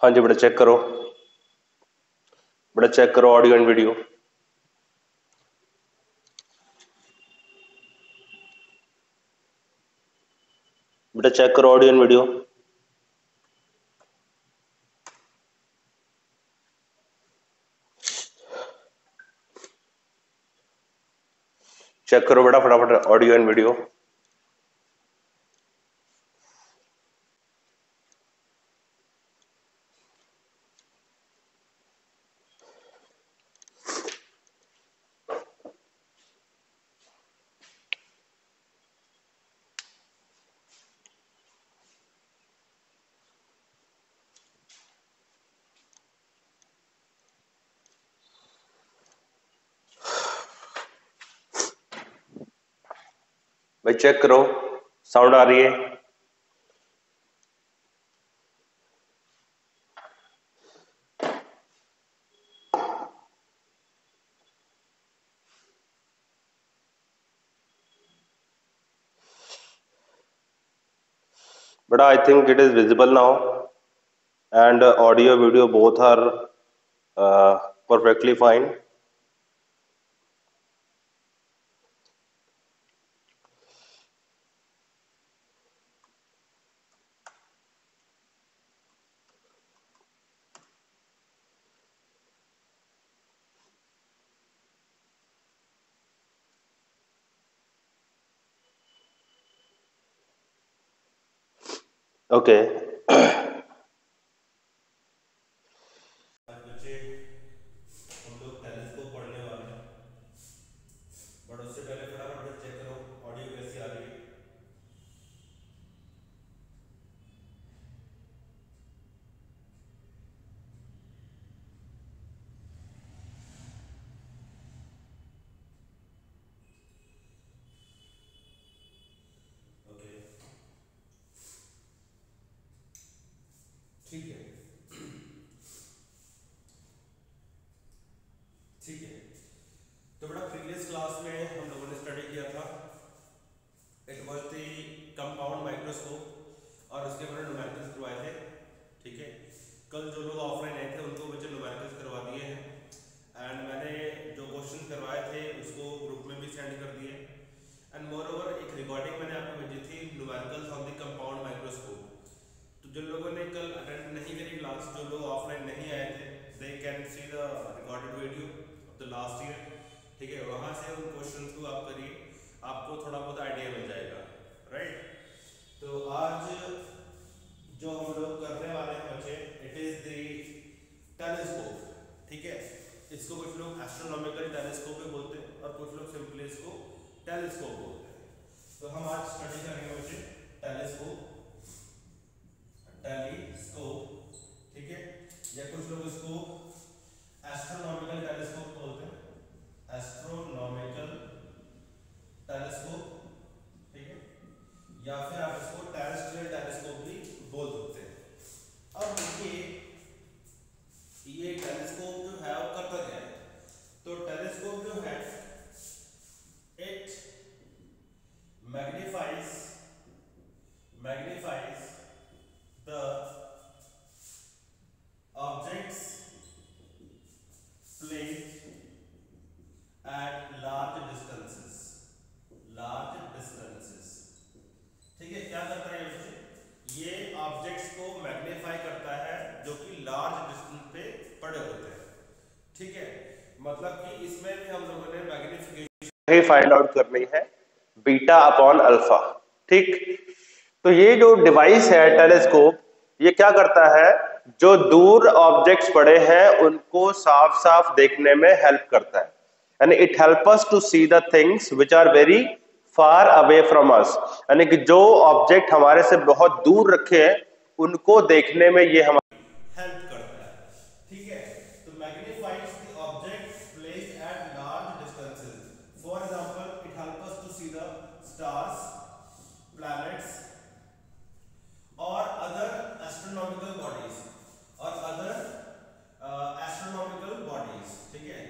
हाँ जी बेटा चेक करो, बेटा चेक करो ऑडियो एंड वीडियो। बेटा चेक करो ऑडियो एंड वीडियो। चेक करो बेटा फटाफट ऑडियो एंड वीडियो। भाई चेक करो, साउंड आ रही है? बेटा I think it is visible now and audio video both are perfectly fine. Okay. बच्चे हम लोग टेलीस्कोप पढ़ने वाले हैं, बट उससे पहले फटाफट चेक करो ऑडियो कैसी आ रही है। ओके ठीक है, ठीक है। तो बेटा प्रीवियस क्लास में हम लोगों ने स्टडी किया था, it was the compound microscope और उसके मैंने न्यूमेरिकल्स करवाए थे। ठीक है, कल जो लोग ऑफलाइन आए थे उनको बच्चे न्यूमेरिकल्स करवा दिए हैं, एंड मैंने जो क्वेश्चन करवाए थे उसको ग्रुप में भी सेंड कर दिए, एंड मोर ओवर एक रिकॉर्डिंग मैंने आपको भेजी थी numericals on the compound microscope. तो जिन लोगों ने कल अटेंड नहीं करी क्लास, जो लोग ऑफलाइन नहीं आए थे, they can see the recorded video of the last year. ठीक है, वहां से उन क्वेश्चंस को आप करिए, आपको थोड़ा बहुत आइडिया मिल जाएगा। राइट, तो आज जो हम लोग करने वाले हैं बच्चे, इट इज द टेलीस्कोप। ठीक है, इसको कुछ लोग एस्ट्रोनॉमिकल टेलीस्कोप भी बोलते हैं और कुछ लोग सिंपली इसको टेलीस्कोप बोलते हैं। तो हम आज स्टडी करेंगे बच्चे टेलीस्कोप, टेलीस्कोप। ठीक है, या कुछ लोग इसको एस्ट्रोनॉमिकल टेलीस्कोप बोलते हैं, एस्ट्रोनॉमिकल टेलीस्कोप। ठीक है, या फिर आप इसको टेरेस्ट्रियल टेलीस्कोप भी बोल सकते हैं। अब देखिए ये टेलीस्कोप जो है वो करता क्या है। तो टेलीस्कोप जो है it magnifies the objects placed at large distances. ठीक है, क्या करता है ये ऑब्जेक्ट्स को मैग्नीफाई करता है जो कि लार्ज डिस्टेंस पे पड़े होते हैं। ठीक है, मतलब कि इसमें भी हम लोगों ने मैग्निफिकेशन ही फाइंड आउट करनी है, बीटा अपॉन अल्फा। ठीक, तो ये जो डिवाइस है टेलीस्कोप, ये क्या करता है, जो दूर ऑब्जेक्ट्स पड़े हैं उनको साफ साफ देखने में हेल्प करता है, यानी it help us to see the things which are very far away from us, यानी कि जो ऑब्जेक्ट हमारे से बहुत दूर रखे हैं उनको देखने में ये हमारे हेल्प करता है। ठीक है, तो magnifies the objects placed at large distances. For example it help us to see the stars, planets और अदर एस्ट्रोनॉमिकल बॉडीज ठीक है,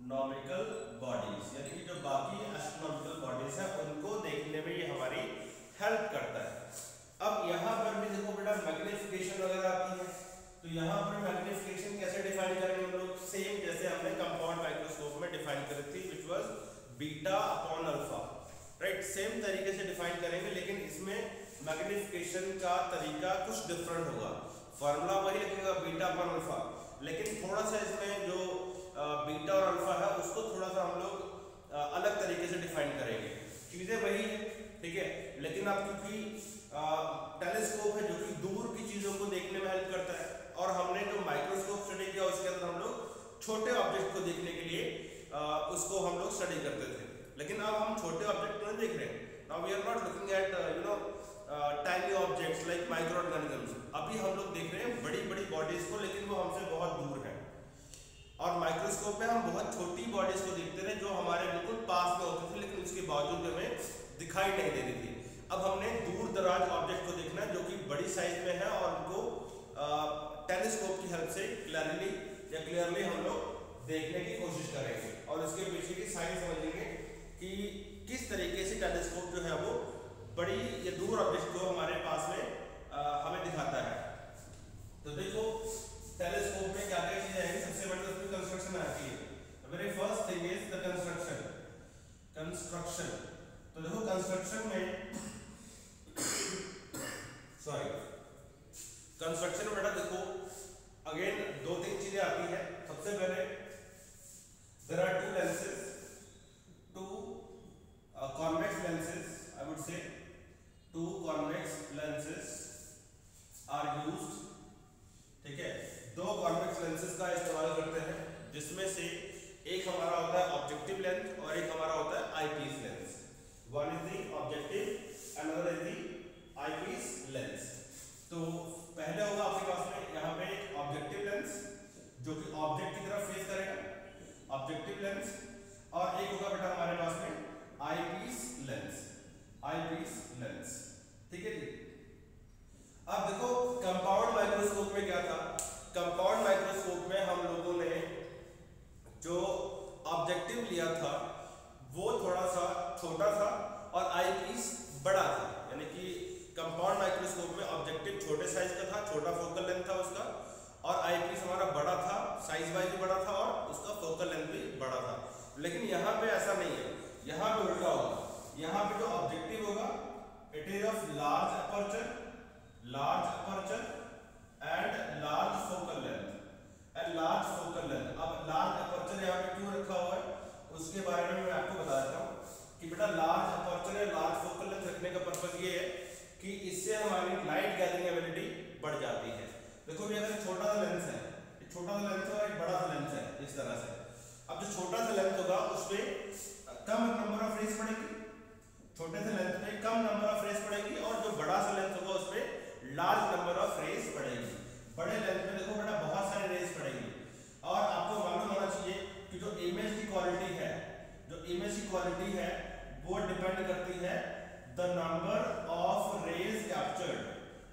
नॉमिकल बॉडीज, यानी कि जो बाकी एस्ट्रोनॉमिकल बॉडीज है उनको देखने में ये हमारी हेल्प करता है। अब यहां पर सेम जैसे हमने कंपाउंड माइक्रोस्कोप में डिफाइन करी थी, which was beta upon alpha, right. Same तरीके से डिफाइन करेंगे, लेकिन इसमें मैग्निफिकेशन का तरीका कुछ डिफरेंट होगा। फॉर्मूला वही लिखेगा बीटा अपॉन अल्फा, लेकिन थोड़ा सा इसमें जो बीटा और अल्फा है उसको थोड़ा सा हम लोग अलग तरीके से डिफाइन करेंगे। चीजें वही है, ठीक है, लेकिन अब क्योंकि टेलीस्कोप है जो कि दूर की चीजों को देखने में हेल्प करता है, और हमने जो माइक्रोस्कोप स्टडी किया उसके अंदर हम लोग छोटे ऑब्जेक्ट को देखने के लिए उसको हम लोग स्टडी करते थे। लेकिन अब हम छोटे ऑब्जेक्ट नहीं देख रहे हैं। Now we are not looking at tiny objects like micro organisms. अभी हम लोग देख रहे हैं बड़ी बड़ी बॉडीज को, लेकिन वो हमसे बहुत दूर है। और माइक्रोस्कोप में हम बहुत छोटी बॉडीज को देखते रहे जो हमारे बिल्कुल पास में होती थी, लेकिन उसके बावजूद हमें दिखाई नहीं दे रही थी। अब हमने दूर दराज ऑब्जेक्ट को देखना है जो कि बड़ी साइज में है, और उनको टेलीस्कोप की हेल्प से क्लियरली हम लोग देखने की कोशिश करेंगे, और इसके पीछे की साइंस समझेंगे कि किस तरीके से टेलीस्कोप जो है वो बड़ी या दूर ऑब्जेक्ट को हमारे पास में हमें दिखाता है। तो देखो टेलीस्कोप में क्या क्या चीजें आएंगी। सबसे बड़ी उसकी कंस्ट्रक्शन आती है। Very first thing is the construction. तो देखो कंस्ट्रक्शन में कंस्ट्रक्शन में बेटा देखो अगेन दो तीन चीजें आती है। सबसे पहले there are two lenses, two convex lenses, I would say two convex lenses are used, ठीक है। दो convex lenses का इस्तेमाल करते हैं, जिसमें से एक हमारा होता है ऑब्जेक्टिव लेंस और एक हमारा होता है eyepiece lens. One is the objective, another is the eyepiece lens. तो पहले होगा आपके पास में यहाँ पे एक ऑब्जेक्टिव लेंस जो कि ऑब्जेक्ट की तरफ फेस करेगा, ऑब्जेक्टिव लेंस, और एक होगा बेटा हमारे पास में आईपीस लेंस, आईपीस लेंस, ठीक है जी। अब देखो कंपाउंड माइक्रोस्कोप में क्या था। कंपाउंड माइक्रोस्कोप में हम लोगों ने जो ऑब्जेक्टिव लिया था वो थोड़ा सा छोटा था और आईपीस बड़ा था, यानी कि कंपाउंड माइक्रोस्कोप में ऑब्जेक्टिव छोटे साइज का था, छोटा फोकल लेंथ था उसका, और आईपीस हमारा बड़ा था, साइज वाइज भी बड़ा था और उसका फोकल लेंथ भी बड़ा था। लेकिन यहाँ पे ऐसा नहीं है, यहाँ पे उल्टा होगा। यहाँ पे जो ऑब्जेक्टिव होगा it is of large aperture and large focal length, and large focal length. अब लार्ज अपर्चर यहाँ पे क्यों रखा हुआ है उसके बारे में मैं आपको बता देता हूँ कि बेटा लार्ज अपर्चर या लार्ज फोकल लेंथ रखने का पर्पज ये है कि इससे हमारी लाइट गैदरिंग एबिलिटी बढ़ जाती है। देखो भी अगर छोटा सा लेंस है, एक छोटा सा लेंस है और एक बड़ा सा लेंस है इस तरह से। अब जो छोटा सा लेंस होगा उसमें कम नंबर ऑफ रेज पड़ेगी, छोटे से लेंस में कम नंबर ऑफ रेज पड़ेगी, और जो बड़ा सा लेंस होगा उसमें लार्ज नंबर ऑफ रेज पड़ेगी। बड़े लेंस में देखो बेटा बहुत सारे रेज पड़ेगी, और आपको मालूम होना चाहिए कि जो इमेज की क्वालिटी है, जो इमेज की क्वालिटी है वो डिपेंड करती है the number of rays captured,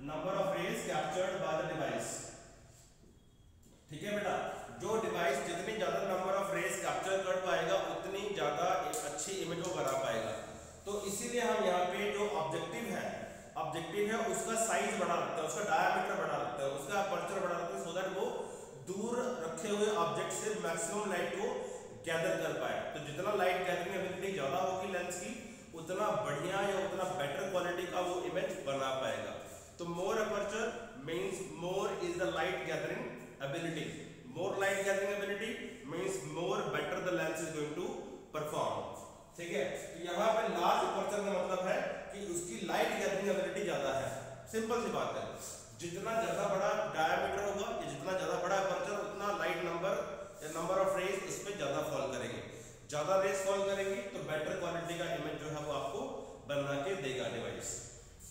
number of rays captured by the device, ठीक है बेटा। जो डिवाइस जितनी ज्यादा नंबर ऑफ रेज कैप्चर कर पाएगा उतनी ज्यादा एक अच्छी इमेज वो बना पाएगा। तो इसीलिए हम यहाँ पे जो ऑब्जेक्टिव है उसका साइज बढ़ा रखते हैं, उसका डायमीटर बढ़ा रखते हैं, उसका अपर्चर बढ़ा रखते हैं, सो दैट वो दूर रखे हुए ऑब्जेक्ट से मैक्सिमम लाइट को गैदर कर पाए। तो जितना लाइट गैदरिंग एबिलिटी ज्यादा होगी लेंस की, उतना बढ़िया या उतना बेटर क्वालिटी का वो इमेज बना पाएगा। तो more aperture means more is the light gathering ability, more light gathering ability means more better the lens is going to perform, ठीक है। तो यहाँ पे लार्ज अपर्चर का मतलब है कि उसकी लाइट गैदरिंग एबिलिटी ज्यादा है। सिंपल सी बात है, जितना ज्यादा बड़ा डायमीटर होगा या जितना ज्यादा बड़ा अपर्चर उतना लाइट नंबर या नंबर ऑफ रेज इस पे ज्यादा फॉल करेंगे, ज्यादा रेज फॉल करेंगी तो बेटर क्वालिटी का इमेज जो है वो आपको बना के देगा डिवाइस।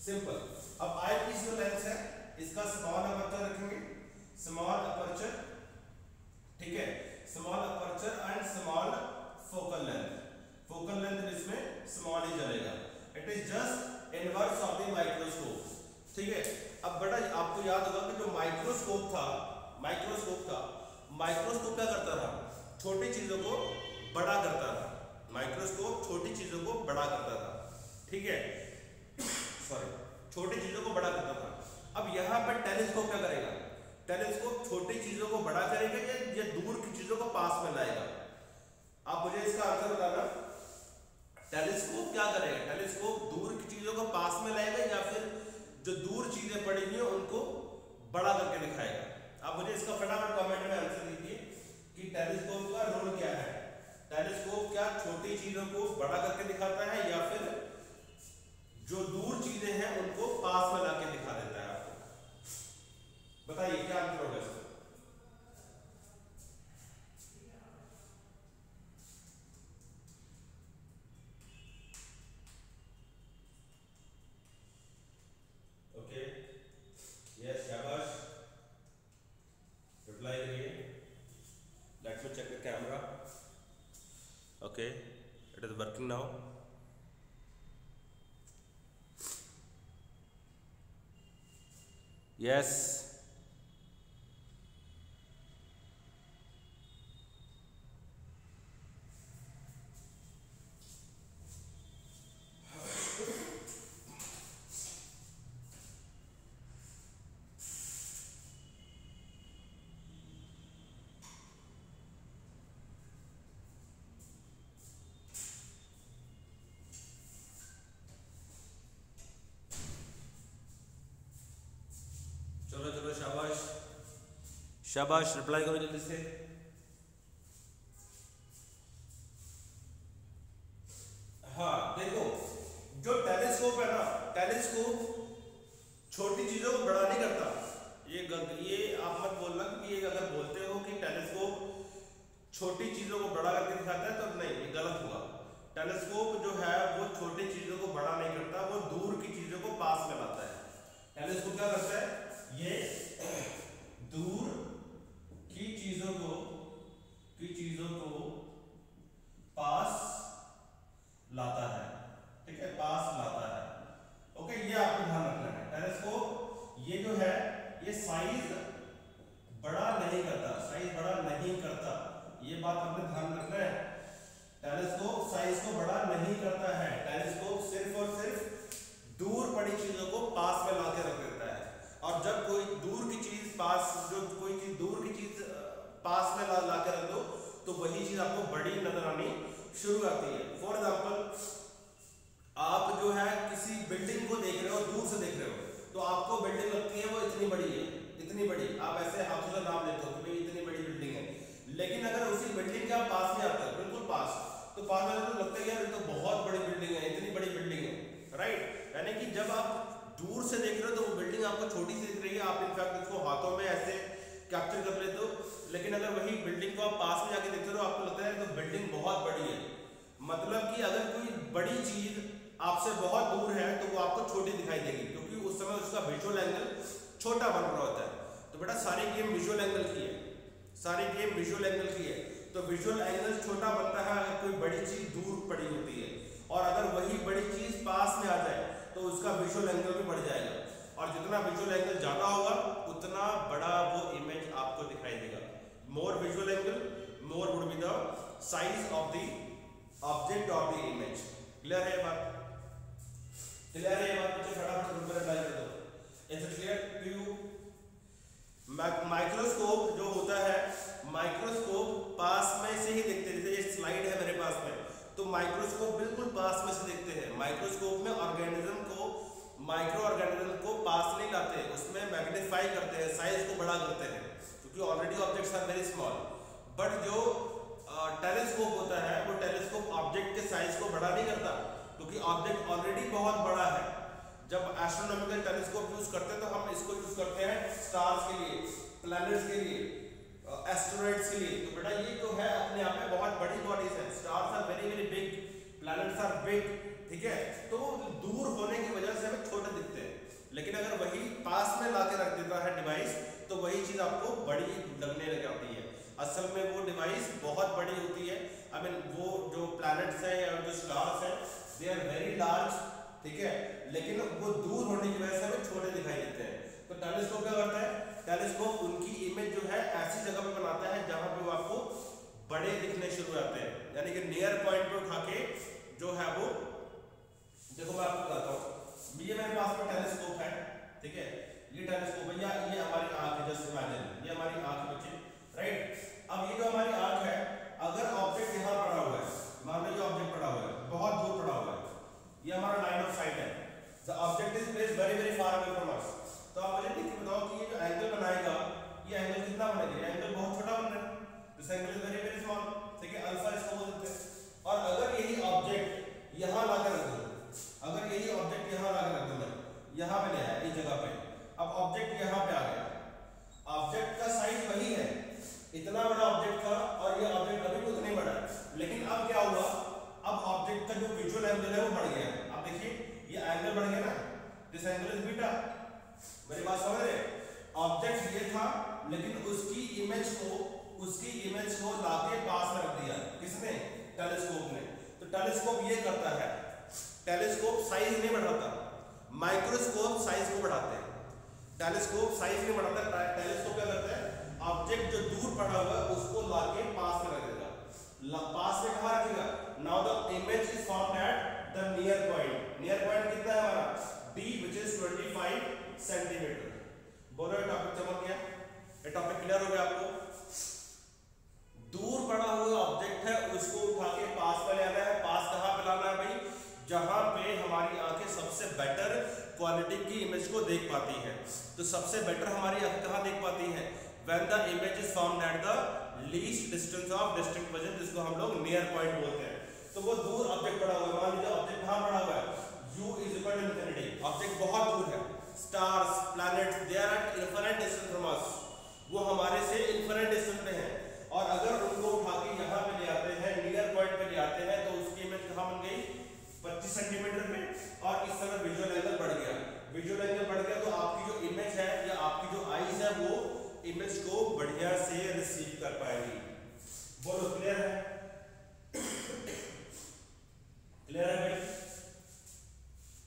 सिंपल। अब आईपीस जो लेंस है इसका स्मॉल अपर्चर रखेंगे, स्मॉल अपर्चर, ठीक है, small aperture and small focal length. Focal length इसमें स्मॉल ही चलेगा। It is just inverse of the microscope, ठीक है। अब बेटा आपको याद होगा कि जो माइक्रोस्कोप था माइक्रोस्कोप क्या करता था, छोटी चीजों को बड़ा करता था। माइक्रोस्कोप छोटी चीजों को बड़ा करता था, ठीक है, सॉरी, छोटी चीजों को बड़ा करता था। अब यहाँ पर टेलीस्कोप क्या करेगा, टेलीस्कोप छोटी चीजों को बड़ा करेगा या दूर की चीजों को पास में लाएगा? आप मुझे इसका आंसर बताना। टेलीस्कोप क्या करेगा? टेलीस्कोप दूर की चीजों को पास में लाएगा या फिर जो दूर चीजें पड़ी हुई हैं उनको बड़ा करके दिखाएगा? आप मुझे इसका फटाफट कमेंट में आंसर दीजिए कि टेलीस्कोप का रोल क्या है। टेलीस्कोप क्या छोटी चीजों को बड़ा करके दिखाता है या फिर जो दूर चीजें हैं उनको पास में लाके दिखा देता है आपको? बताइए क्या आंसर होगा इसका? ओके, यस, शाबाश, रिप्लाई करिए। Let me check the camera. Okay, it is working now. Yes, चलो चलो, शाबाश शाबाश, रिप्लाई करो जल्दी से। हाँ देखो, जो टेलीस्कोप है ना, टेलीस्कोप छोटी चीजों को बड़ा नहीं करता। ये आप मत बोलना कि ये अगर बोलते हो कि टेलीस्कोप छोटी चीजों को बड़ा करके दिखाता है तो नहीं, ये गलत हुआ। टेलीस्कोप जो है वो छोटी चीजों को बड़ा नहीं करता, वो दूर की चीजों को पास में लाता है। टेलीस्कोप क्या करता है? ये दूर की चीजों को पास लाता है, ठीक है, पास लाता है। ओके, ये आपको ध्यान रखना है। टेलीस्कोप ये जो है ये साइज बड़ा नहीं करता, साइज बड़ा नहीं करता, ये बात आपने ध्यान रखना है। टेलीस्कोप साइज को बड़ा नहीं करता है। टेलीस्कोप सिर्फ और सिर्फ दूर पड़ी चीजों को पास में लाके रख देता है। और जब कोई दूर की चीज पास, जो कोई चीज दूर की चीज पास में ला के रख दो तो वही चीज आपको बड़ी नजर आनी शुरू आती है। फॉर एग्जाम्पल, आप जो है किसी बिल्डिंग को देख रहे हो, दूर से देख रहे हो, तो आपको बिल्डिंग लगती है वो इतनी बड़ी है, इतनी बड़ी, आप ऐसे हाथों से नाम लेते हो कि भाई इतनी बड़ी बिल्डिंग है। लेकिन अगर उसी बिल्डिंग के आप पास में आते हो, बिल्कुल पास, तो पास में तो लगता है यार ये तो बहुत बड़ी बिल्डिंग है, इतनी बड़ी बिल्डिंग है, राइट। यानी कि जब आप दूर से देख रहे हो तो वो बिल्डिंग आपको छोटी सी दिख रही है, आप इनफैक्ट उसको हाथों में ऐसे कैप्चर कर लेते हो। लेकिन अगर वही बिल्डिंग को आप पास में जाके देखते हो आपको लगता है तो बिल्डिंग बहुत बड़ी है। मतलब कि अगर कोई बड़ी चीज आपसे बहुत दूर है तो वो आपको छोटी दिखाई देगी, क्योंकि उस समय उसका विजुअल एंगल छोटा बन रहा होता है। तो बेटा सारी गेम विजुअल एंगल की है, सारी गेम विजुअल एंगल की है। तो विजुअल एंगल छोटा बनता है अगर कोई बड़ी चीज दूर पड़ी होती है, और अगर वही बड़ी चीज पास में आ जाए तो उसका विजुअल एंगल भी बढ़ जाएगा, और जितना विजुअल एंगल ज्यादा होगा उतना बड़ा वो इमेज आपको दिखाई देगा। More visual angle, more would be the size of the object of the image. Clear है ये बात? क्लियर है ये बात? मुझे फटाफट ग्रुप में रिप्लाई कर दो। Is it clear to you? Microscope जो होता है, माइक्रोस्कोप पास में से ही देखते हैं। जैसे ये स्लाइड है मेरे पास में, तो माइक्रोस्कोप बिल्कुल पास में से देखते हैं। माइक्रोस्कोप में ऑर्गेनिज्म को, माइक्रो ऑर्गेनिज्म को पास नहीं लाते, उसमें मैग्नीफाई करते हैं, साइज को बड़ा करते हैं, क्योंकि already objects are very small. But जो टेलीस्कोप होता है वो टेलीस्कोप ऑब्जेक्ट के साइज को बड़ा नहीं करता, क्योंकि ऑब्जेक्ट ऑलरेडी बहुत बड़ा है। जब एस्ट्रोनॉमिकल टेलीस्कोप यूज करते हैं तो हम इसको यूज करते हैं स्टार्स के लिए, प्लैनेट्स के लिए, एस्टेरॉइड्स के लिए। तो बेटा ये जो है अपने आप में बहुत बड़ी बॉडीज है, stars are very very big, planets are big, ठीक है। तो दूर होने की वजह से हमें छोटे दिखते हैं, लेकिन अगर वही पास में लाके रख देता है डिवाइस तो वही चीज आपको बड़ी लगने लग जाती है। असल में वो डिवाइस बहुत बड़ी होती है। आई मीन वो जो प्लैनेट्स हैं या जो स्टार्स हैं दे आर वेरी लार्ज, ठीक है, लेकिन वो दूर होने की वजह से हमें छोटे दिखाई देते हैं। तो टेलीस्कोप क्या करता है? टेलीस्कोप उनकी इमेज जो है ऐसी जगह पे बनाता है जहां पे वो आपको बड़े दिखने शुरू होते हैं, यानी कि नियर पॉइंट पे उठा के जो है वो, देखो मैं आपको बताता हूँ, ये मेरे पास में टेलीस्कोप है, ठीक है, ये टेलीस्कोप है या ये हमारी आंख है, जस्ट इमेजिन ये हमारी आंख है बच्चे, राइट। अब ये जो हमारी आंख है, अगर ऑब्जेक्ट यहाँ पड़ा हुआ है, मान लो ये ऑब्जेक्ट पड़ा हुआ है, बहुत दूर पड़ा हुआ है, ये हमारा लाइन ऑफ साइट है, the object is placed very very far away from अस। तो आप मुझे ठीक बताओ कि ये जो एंगल बनाएगा, ये एंगल कितना बनेगा? ये एंगल बहुत छोटा बन रहा है, this angle is very very small, ठीक है, अल्फा इसको बोलते हैं। और अगर यही ऑब्जेक्ट यहां लाकर रख दो, अगर यही ऑब्जेक्ट यहां लाकर रख दो, मैं यहां पे ले आया इस जगह पे, अब ऑब्जेक्ट यहां पे आ गया, ऑब्जेक्ट का साइज वही है, इतना बड़ा ऑब्जेक्ट था और ये ऑब्जेक्ट अभी भी उतना ही बड़ा है, लेकिन अब क्या हुआ, अब ऑब्जेक्ट का जो विजुअल एंगल है वो बढ़ गया है। आप देखिए ये एंगल बढ़ गया ना, दिस एंगल इज बीटा, मेरी बात समझ रहे? ऑब्जेक्ट ये था लेकिन उसकी इमेज को लाके पास में रख दिया, किसने? टेलीस्कोप ने। तो टेलीस्कोप ये करता है, टेलीस्कोप साइज नहीं बढ़ाता, माइक्रोस्कोप साइज को बढ़ाते हैं, टेलीस्कोप साइज नहीं बढ़ाता, टेलीस्कोप क्या करता है, ऑब्जेक्ट जो दूर पड़ा हुआ है उसको लाके पास में रख देगा। पास में कहां रखेगा? Now the image is formed at the near point. Near point कितना है हमारा? D which is 25 centimetre. बोलो ये टॉपिक चमक गया, ये टॉपिक क्लियर हो गया आपको? दूर पड़ा हुआ ऑब्जेक्ट है उसको उठा के पास में ले आना है। पास कहां पे लाना है भाई? जहां पे हमारी आंखें सबसे बेटर क्वालिटी की इमेज को देख पाती है। तो सबसे बेटर हमारी आंखें कहां देख पाती है? When the image is formed at the least distance of distinct vision, जिसको हम लोग नियर पॉइंट बोलते हैं। तो वो दूर ऑब्जेक्ट पड़ा हुआ है, मान लीजिए ऑब्जेक्ट कहां पड़ा हुआ है? U is equal to infinity, object बहुत दूर है, stars, planets, they are at infinite distance from us, वो हमारे से infinite distance पे हैं, और अगर उनको उठा के यहाँ पे ले आते हैं, नियर पॉइंट पे ले आते हैं, तो उसकी इमेज कहाँ बन गई? 25 सेंटीमीटर में, और इस तरह विजुअल एंगल बढ़ गया। विजुअल एंगल बढ़ गया तो आपकी जो इमेज है या आपकी जो आईज है वो इमेज को बढ़िया से रिसीव कर पाएगी। बोलो क्लियर है? क्लियर है भाई?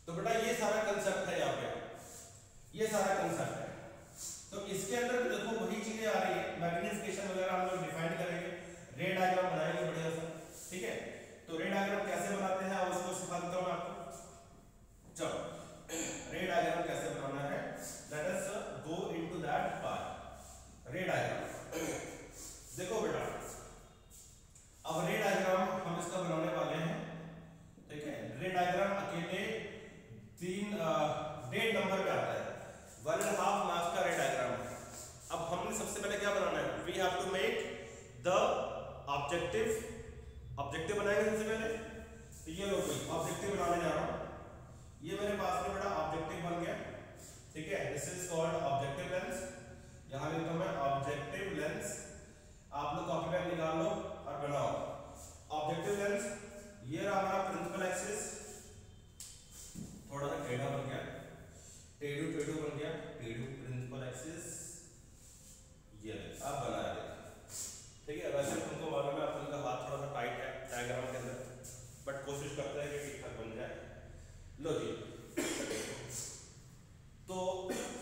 तो बेटा ये सारा कंसेप्ट है, यहाँ पे ये सारा कंसेप्ट है। तो इसके अंदर देखो वही चीजें आ रही है, मैग्नीफिकेशन वगैरह हम लोग डिफाइन करेंगे, रे डायग्राम बनाएंगे बढ़िया सा, ठीक है। तो रे डायग्राम कैसे बनाते हैं और उसको सिखा देता हूं मैं आपको। चलो रे डायग्राम कैसे बनाना है, let us go into that part. रे डायग्राम देखो बेटा, अब रे डायग्राम हम इसका बनाने वाले हैं, ठीक है। रे डायग्राम अकेले 3 डेढ़ नंबर पे आता है, 1.5 मार्क्स का रे डायग्राम है। अब हमने सबसे पहले क्या बनाना है? We have to make the objective बनाएंगे सबसे पहले। तो ये लो भाई ऑब्जेक्टिव बनाने जा रहा हूं, ये मेरे पास में बड़ा ऑब्जेक्टिव बन गया, ठीक है। This is called objective lens, यहां लिखता हूं मैं ऑब्जेक्टिव लेंस। आप लोग कॉपी पेन निकाल लो और बनाओ ऑब्जेक्टिव लेंस। ये रहा हमारा प्रिंसिपल एक्सिस, थोड़ा सा टेढ़ा बन गया, टेढ़ू बन गया, टेढ़ू प्रिंसिपल एक्सिस, ये आप बना रहे, ठीक है। वैसे तुमको मालूम है अपन का हाथ थोड़ा सा टाइट है डायग्राम के अंदर, बट कोशिश करते हैं कि ठीक ठाक बन जाए। लो जी, तो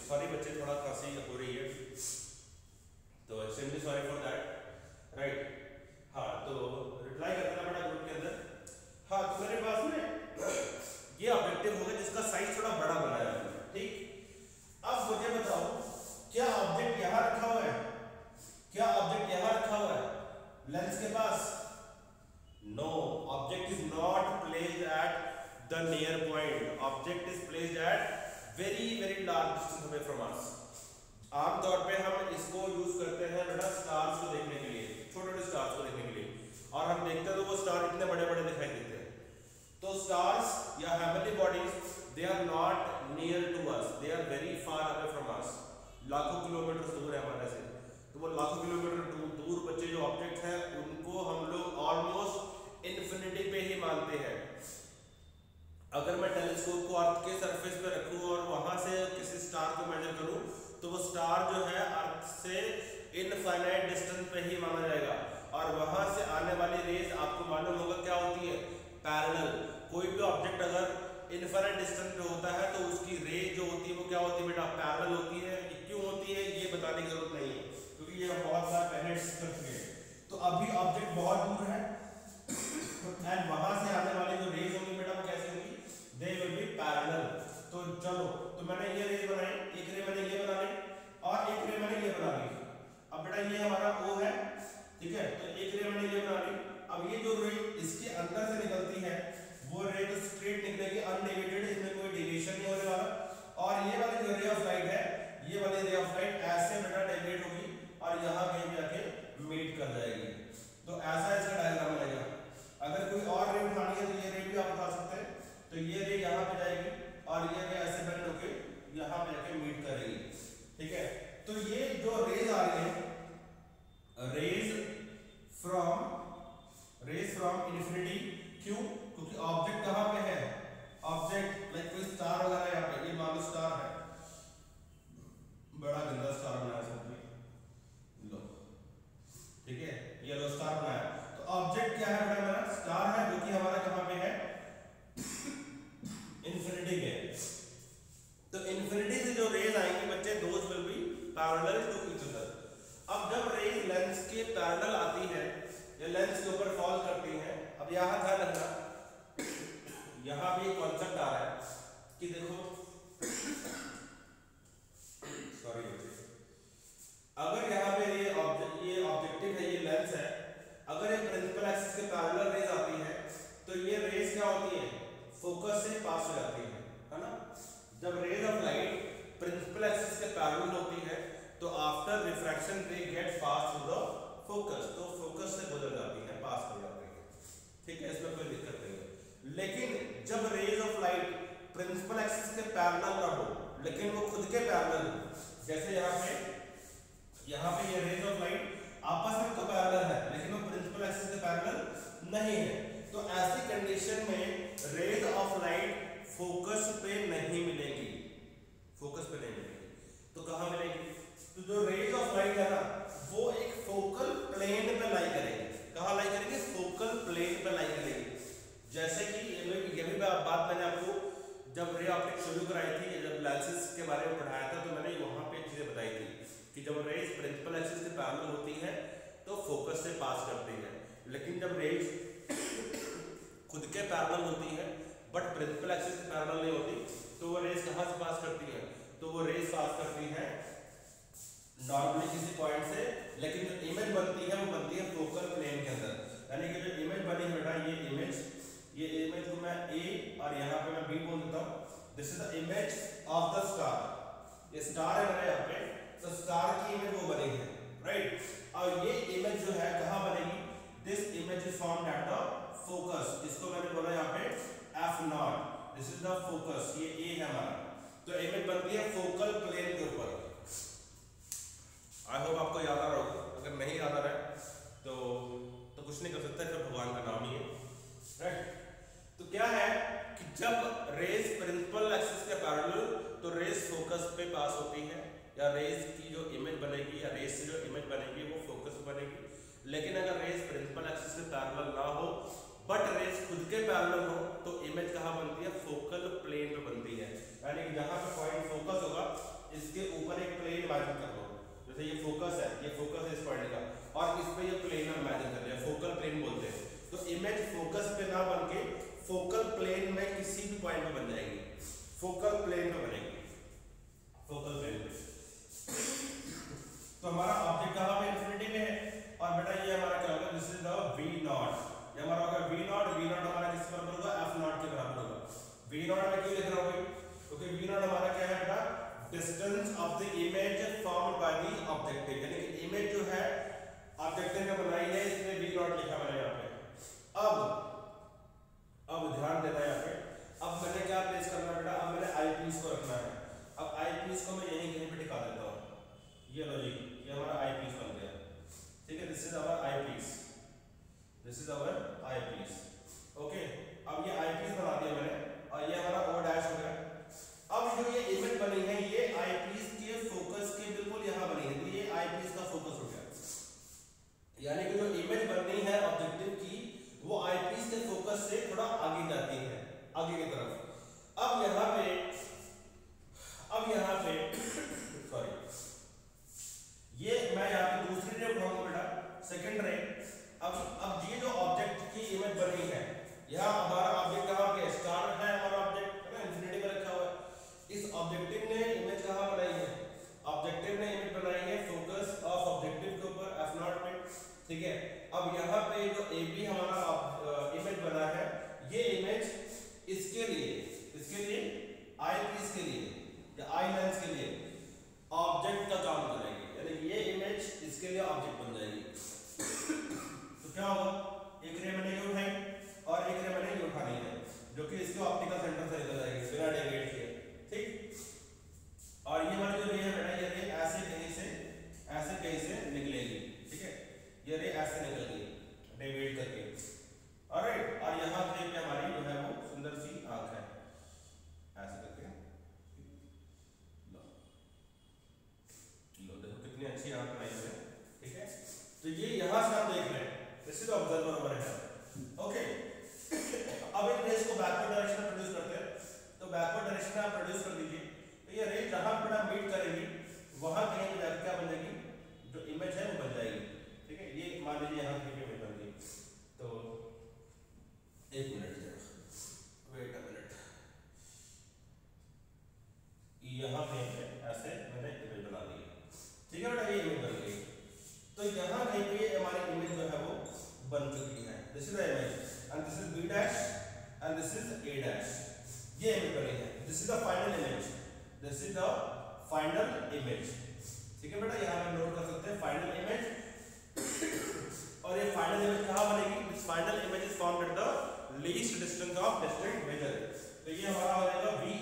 सॉरी बच्चे थोड़ा खांसी हो रही है, तो extremely sorry for that, right. हाँ तो रिप्लाई कर देना बेटा ग्रुप के अंदर। हाँ तो मेरे पास में ये ऑब्जेक्टिव होगा जिसका साइज थोड़ा बड़ा बनाया है, ठीक। अब मुझे बताओ क्या ऑब्जेक्ट यहां रखा हुआ है? क्या ऑब्जेक्ट यहां रखा हुआ है लेंस के पास? No, object is not placed at the near point, object is placed at very very large distance away from us. आमतौर पे हम इसको यूज करते हैं बेटा स्टार्स को देखने के लिए, छोटे छोटे स्टार्स को देखने के लिए, और हम देखते हैं तो वो स्टार इतने बड़े बड़े दिखाई देते हैं। तो स्टार्स या heavenly bodies they are not near to us, they are very far away from us, लाखों किलोमीटर दूर है हमारे से। तो वो लाखों किलोमीटर दूर बच्चे जो ऑब्जेक्ट हैं उनको हम लोग ऑलमोस्ट इन्फिनिटी पे ही मानते हैं। अगर मैं टेलीस्कोप को अर्थ के सरफेस पे रखूं और वहां से किसी स्टार को मेजर करूं तो वो स्टार जो है अर्थ से इनफाइनाइट डिस्टेंस पे ही माना जाएगा, और वहां से आने वाली रेज आपको मालूम होगा क्या होती है? पैरेलल। कोई भी ऑब्जेक्ट अगर इनफाइनाइट डिस्टेंस पे होता है तो उसकी रे जो होती है वो क्या होती है बेटा? पैरेलल होती है। क्यों होती है ये बताने की जरूरत नहीं है, क्योंकि ये बहुत बार पहले डिस्कस कर चुके हैं। तो अभी ऑब्जेक्ट बहुत दूर है एंड वहां से आने वाली जो रेज होंगी बेटा वो कैसे होंगी? They will be parallel. तो चलो, तो मैंने ये रेज बनाई, एक रे मैंने ये बना ली और एक रे मैंने ये बना ली। अब बेटा ये हमारा O है, ठीक है, तो एक रे मैंने ये बना ली। अब ये जो रे इसके अंदर से निकलती है वो रे तो स्ट्रेट निकलेगी, अनडेविएटेड, इसमें कोई डेविएशन नहीं होने वाला। और ये वाली जो रे ऑफ लाइट है, ये वाली रे ऑफ लाइट ऐसे बेटा डेविएट होगी और यहाँ कहीं पे आके मीट कर जाएगी। तो ऐसा इसका डायग्राम बनेगा। अगर कोई और रे उठानी है तो ये रे भी आप उठा सकते हैं। तो ये रे यहाँ पे जाएगी और ये रे ऐसे बेंड होके यहाँ पे जाके मीट करेगी, ठीक है। तो ये जो रेज आ रही है, रेज फ्रॉम इन्फिनिटी, क्यों? क्योंकि ऑब्जेक्ट कहाँ पे है, ऑब्जेक्ट लाइक कोई स्टार वगैरह यहाँ पे, ये मान लो स्टार है, बड़ा गंदा स्टार बनाया सबने, लो, ठीक है, ये लो स्टार बनाया। तो ऑब्जेक्ट क्या है बेटा, हमारा स्टार है, जो कि हमारा कहाँ पे है, इन्फिनिटी पे। तो इन्फिनिटी से जो रेज आएंगे बच्चे, those will be parallel to each other. अब जब रेज लेंस के पैरेलल आती है या लेंस के ऊपर फॉल करती है, अब यहां ध्यान रखना, यहां भी एक कॉन्सेप्ट आ रहा है कि देखो, सॉरी, अगर यहां पे ये ऑब्जेक्टिव है, ये लेंस है, अगर ये प्रिंसिपल एक्सिस के पैरेलल रेज आती है तो ये रेज क्या होती है, फोकस से पास हो जाती है ना। जब rays of light principal axis के पैरेलल होती है तो after refraction they get pass through the focus, तो फोकस से गुजर जाती है, पास हो जाती है, ठीक है, इसमें कोई दिक्कत नहीं है। लेकिन जब rays of light principal axis के पैरेलल ना हो, लेकिन वो खुद के पैरेलल हो, जैसे यहाँ पे ये रेज ऑफ लाइट आपस में तो पैरेलल है लेकिन वो प्रिंसिपल एक्सिस के पैरेलल नहीं है, तो ऐसी कंडीशन में रेज ऑफ लाइट फोकस पे नहीं मिलेगी, फोकस पे नहीं मिलेगी, तो कहां मिलेगी, तो जो रेज ऑफ लाइट है ना वो एक फोकल प्लेन पे लाई करेगी। कहां लाई करेगी, फोकल प्लेन पे लाई करेगी। जैसे कि ये भी बात मैंने आपको जब रे ऑप्टिक्स शुरू कराई थी, जब लेंसेज के बारे में पढ़ाया था, तो मैंने वहां पे चीजें बताई थी कि जब रेज प्रिंसिपल एक्सिस के पैरेलल होती है तो फोकस से पास करती है, लेकिन जब रेज खुद के पैरेलल होती है बट प्रिंसिपल एक्सिस के पैरेलल नहीं होती, तो वो रेज कहां से पास करती है, तो वो रेज पास करती है नॉर्मली किसी पॉइंट से, लेकिन जो इमेज बनती है वो बनती है फोकल प्लेन के अंदर। यानी कि जो इमेज बनी बेटा, ये इमेज को मैं ए और यहाँ पे मैं बी बोल देता हूँ। This is the image of the star, ये स्टार है मेरे यहाँ पे, तो स्टार की इमेज वो बनी है, राइट। और ये इमेज जो है कहाँ बनेगी, this image is formed at the focus, इसको मैंने बोला यहाँ पे F0, this is the focus, ये ए है हमारा, तो इमेज बनती है फोकल प्लेन के ऊपर। आई होप आपको याद आ रहा होगा, अगर नहीं याद आ रहा है तो कुछ नहीं कर सकता, फिर भगवान का नाम ही है, राइट। तो क्या है कि जब रेज प्रिंसिपल एक्सिस के पैरेलल, तो रेज फोकस पे पास होती है, या रेज की जो इमेज बनेगी या रेज से जो इमेज बनेगी वो फोकस पे बनेगी। लेकिन अगर रेज प्रिंसिपल एक्सिस के पैरेलल ना हो बट रेज खुद के पैरेलल हो, तो इमेज कहाँ बनती है, फोकल प्लेन पे बनती है। यानी कि जहां पे पॉइंट फोकस होगा इसके ऊपर एक प्लेन इमेजिन कर लो, जैसे ये फोकस है, ये फोकस है इस पॉइंट का, और इस पे ये प्लेन इमेजिन कर लिया, फोकल प्लेन बोलते हैं। तो इमेज फोकस पे ना बन के फोकल प्लेन में किसी भी पॉइंट पे बन जाएगी, फोकल प्लेन पे बनेगी, फोकल प्लेन पे। तो हमारा ऑब्जेक्ट कहां पे, इन्फिनिटी में है, और बेटा ये हमारा क्या होगा, दिस इज द V0, ये हमारा होगा V0 हमारा किस बराबर होगा, F0 के बराबर होगा। V0 में क्यों लिख रहा हूं, क्योंकि V0 हमारा क्या है बेटा, distance of the image formed by the objective, यानी कि इमेज जो है ऑब्जेक्टिव ने बनाई है, इसलिए V0 लिखा मैंने यहाँ पे। अब ध्यान देना यहाँ पे, अब मैंने क्या प्लेस करना बेटा, अब मैंने आई पीस को रखना है। अब आई पीस को मैं यहीं कहीं पे टिका देता हूँ, ये लो जी, ये हमारा आई पीस बन गया, ठीक है, this is our eyepiece, this is our eyepiece, okay. अब ये आई पीस बना दिया मैंने, और ये हमारा ओ डैश हो गया। अब जो ये इमेज बनी है ये आई पीस के फोकस के बिल्कुल यहाँ बनी है, तो ये आई पीस का फोकस हो गया, यानी कि जो इमेज बननी है ऑब्जेक्टिव की वो आई पीस के फोकस से थोड़ा आगे जाती है, आगे की तरफ। अब यहाँ पे सॉरी, ये मैं यहाँ पे दूसरी रे उठाऊंगा बेटा, सेकंड रे। अब ये जो ऑब्जेक्ट की इमेज बनी है, यहाँ हमारा ऑब्जेक्ट कहाँ पे, स्टार है हमारा ऑब्जेक्ट, है ना, इन्फिनिटी पे रखा हुआ है। इस ऑब्जेक्टिव ऑब्जेक्टिव ने इमेज कहाँ बनाई है, ऑब्जेक्टिव ने इमेज बनाई है फोकस ऑफ ऑब्जेक्टिव के ऊपर F0 में, ठीक है। अब यहाँ पे जो AB हमारा इमेज बना है, ये इमेज इसके लिए आई पीस के लिए या आई लेंस के लिए ऑब्जेक्ट का काम करेगी, यानी ये इमेज इसके लिए ऑब्जेक्ट बन जाएगी। तो क्या होगा, एक रे मैंने ये उठाई और एक रे मैंने ये उठानी है, जो कि इसके ऑप्टिकल सेंटर से निकल जाएगी बिना डेविएट किए, ठीक। और ये वाली जो रे है बेटा, ये रे ऐसे कहीं से निकलेगी, ठीक है। ये रे ऐसे निकल गई डेविएट करके, ऑलराइट। और यहाँ पे हमारी जो है वो सुंदर सी आंख है, ऐसे करके लो देखो कितनी अच्छी आंख बनाई है, ठीक है। तो ये यहाँ से आप देख रहे हैं, this is observer over here, okay. अब इन रेस को बैकवर्ड डायरेक्शन में प्रोड्यूस करते हैं, तो बैकवर्ड डायरेक्शन में आप प्रोड्यूस कर दीजिए। तो ये रे जहां पर मीट करेगी वहां कहीं जाकर क्या बन जाएगी, जो इमेज है वो बन जाएगी, ठीक है। ये मान लीजिए यहाँ की इमेज बन गई, तो एक मिनट वेट अ मिनट, यहाँ पे ऐसे मैंने इमेज बना दी, ठीक है बेटा, ये इमेज बन गई। तो यहाँ कहीं पे हमारी इमेज जो है वो बन चुकी है, this is the image and this is B dash and this is A dash, ये इमेज बनी है, this is the final image, this is the final image, ठीक है बेटा। यहाँ पे नोट कर सकते हैं फाइनल इमेज, और ये फाइनल इमेज कहाँ बनेगी, this final image is formed at the least distance of distant measure, तो ये हमारा हो जाएगा VE,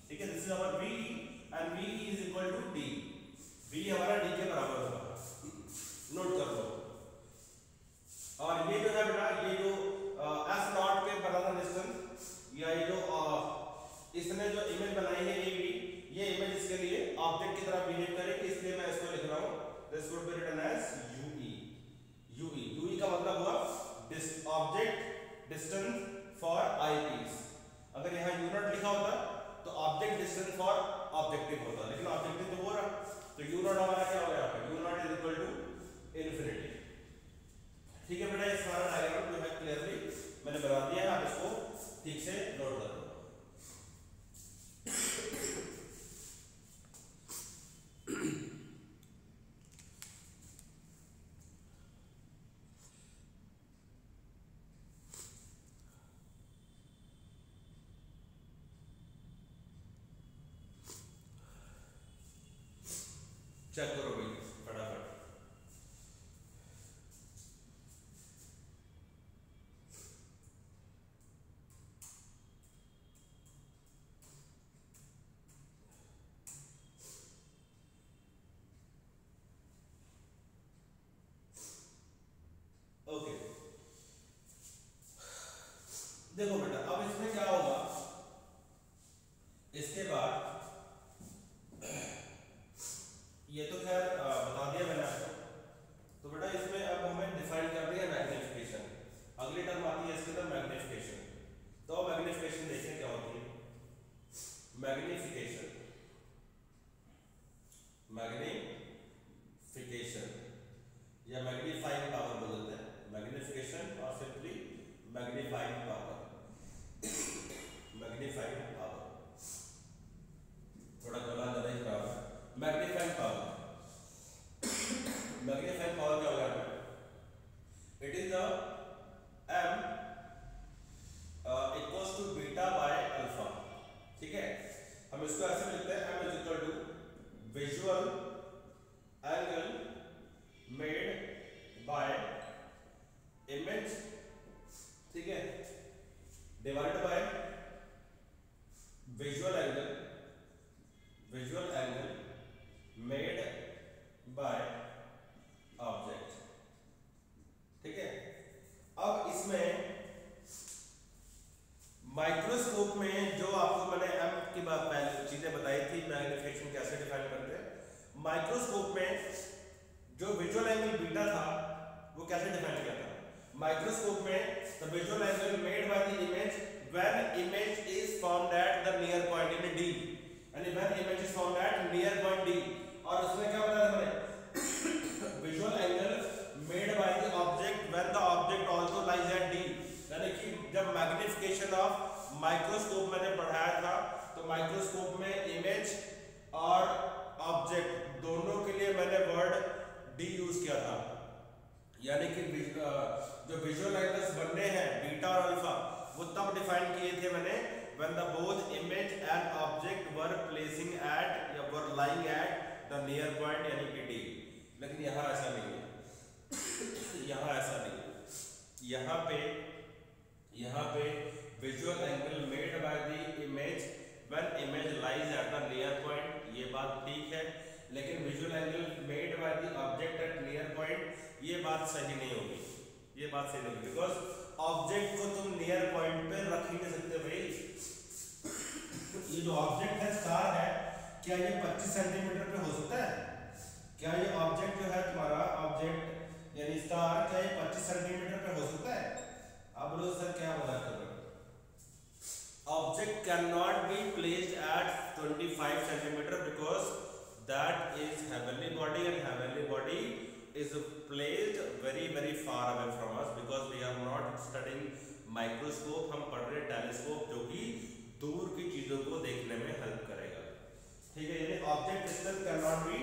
ठीक है, this is our VE and VE is equal to D, V हमारा D के बराबर होगा, नोट कर लो। और ये जो है बेटा, ये जो F0 के बराबर डिस्टेंस या ये जो इसने जो इमेज बनाई है AB, ये इमेज इसके लिए ऑब्जेक्ट की तरह बिहेव करेगी, इसलिए मैं इसको लिख रहा हूं, this would be written as UE का मतलब हुआ ऑब्जेक्ट डिस्टेंस फॉर आईपीस। अगर यहाँ U0 लिखा होता तो ऑब्जेक्ट डिस्टेंस फॉर ऑब्जेक्टिव होता, लेकिन ऑब्जेक्टिव तो हो रहा, तो U0 हमारा क्या हो गया, U0 is equal to infinity, ठीक है बेटा। इस सारा डायग्राम जो है क्लियरली मैंने बना दिया है, आप इसको ठीक से नोट कर लो। चेक करो भाई फटाफट। ओके देखो बेटा, अब इसमें क्या होगा, इसके बाद ये तो खैर बता दिया मैंने आपको। तो बेटा इसमें अब हमें डिफाइन करनी है मैग्निफिकेशन, अगली टर्म आती है इसके अंदर मैग्निफिकेशन। तो मैग्निफिकेशन देखिए क्या होती है, मैग्निफिकेशन या मैग्नीफाइंग पावर बोलते हैं, मैग्निफिकेशन और simply magnifying power, magnifying power, थोड़ा गला ज्यादा ही खराब है। मैग्नीफाइंग पावर, मैग्नीफाइंग पावर क्या होगा, it is the m equals to beta by alpha, ठीक है। हम इसको ऐसे लिखते हैं, m is equal to visual angle made by image, ठीक है, divided by visual angle made by object, ठीक है। अब इसमें माइक्रोस्कोप में जो आपको मैंने m की बात पहले चीजें बताई थी, मैग्निफिकेशन कैसे डिफाइन करते हैं। माइक्रोस्कोप में जो विजुअल एंगल बीटा था वो कैसे डिफाइन किया था, माइक्रोस्कोप में the visual angle made by the image when image is found at the near point in D, यानी when image is found at near point D। और उसमें क्या बताया हमने, visual angle made by the object when the object also lies at D, यानी कि जब magnification of microscope मैंने पढ़ाया था तो माइक्रोस्कोप में इमेज ऑब्जेक्ट वर प्लेसिंग एट या were lying at the near point यानी कि डी। लेकिन यहाँ ऐसा नहीं है, यहाँ ऐसा नहीं है। यहाँ पे visual angle made by the image when image lies at the near point, ये बात ठीक है। लेकिन visual angle made by the object at near point, ये बात सही नहीं होगी, ये बात सही नहीं होगी, बिकॉज ऑब्जेक्ट को तुम नियर पॉइंट पे रख ही नहीं सकते भाई। ये जो ऑब्जेक्ट है स्टार है, क्या ये 25 सेंटीमीटर पे हो सकता है? क्या ये ऑब्जेक्ट जो है तुम्हारा ऑब्जेक्ट यानी स्टार, क्या ये 25 सेंटीमीटर पे हो सकता है? आप बोलो सर क्या बता कर रहे हो? Object can not be placed at 25 centimetre because that is heavenly body and heavenly body is placed very far away from us because we are not studying microscope, हम पढ़ रहे टेलीस्कोप जो कि दूर की चीजों को देखने में हेल्प करेगा। ठीक है, यानी object distance can not be